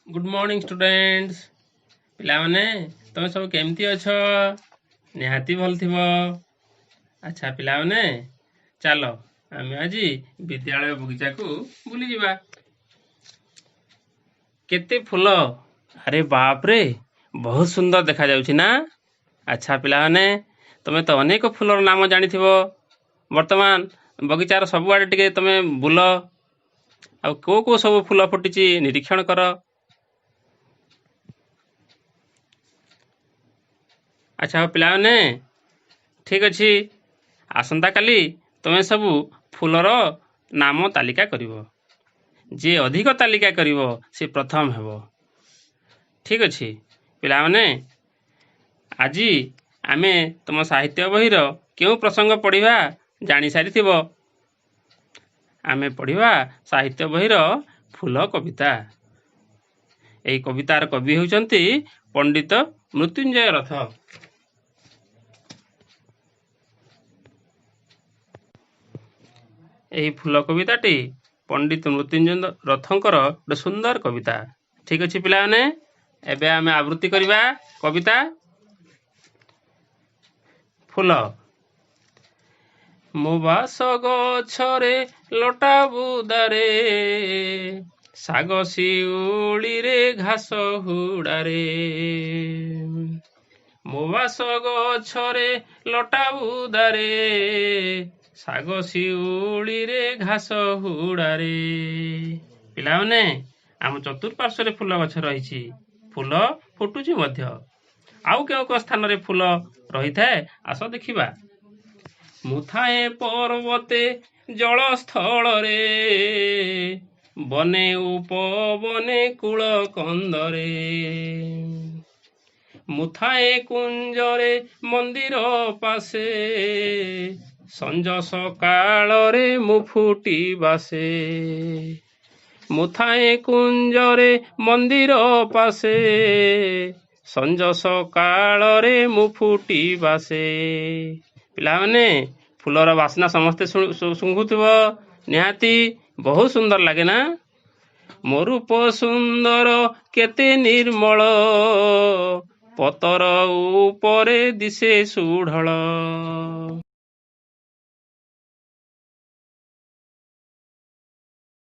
Good morning students पिलाने तुम सब केमती अछ निहाती भल थिबो। अच्छा पिलाने चलो आम आज विद्यालय बगीचा को बुली जिबा। केते फूल अरे बाप रे बहुत सुंदर देखा जाउछि ना। अच्छा पिलाने तुम तो अनेक फूलर नाम जानी थिबो। वर्तमान बगीचार सब आड़े टिके तुम बुल आ को सब फूल फुटिची निरीक्षण कर। अच्छा पिलाने ठीक अच्छी आसंता काली तुम सब फूलर नाम तालिका करिवो। जे अधिक तालिका करिवो से प्रथम हेबो। ठीक अच्छी पिलाने आज आमे तुम साहित्य बहिर क्यों प्रसंग पढ़िबा जानी सारी थिबो। आमे पढ़िबा साहित्य बहिर फूल कविता। एई कवितार कवि होउचंती पंडित मृत्युंजय रथ। एही फूल कविताटी पंडित मृत्युंजय रथंकर गोटे सुंदर कविता। ठीक अच्छे पिलाने एबे आमे आवृत्ति करिबा कविता फूल। मो बास गछरे लटा बुदारे साग शिउली रे घास हुड़ारे। मो बास गछरे लटा बुदारे साग शिउली रे घास हुड़ारे। पिलाने आम चतुर्पार्श्व फूल गछ रही फूल फुटुची मध्य आउ केउ स्थान रे फूल रही थाए आस देखिबा। मुथाए पर्वते जलस्थल रे बने उपवने कूल कंदरे। मुथाए कुंजरे मंदिर पासे संज सकाल रे मु फुटी बासे। मुथाए कुंजरे मंदिर पासे संज सकाल रे मु फुटी बासे। पिलाने फूलर बासना समस्ते सुंघुथुब निहाती बहुत सुंदर लगे ना। मो रूप सुंदर केते निर्मल पतर ऊपरे दिसे सुढल।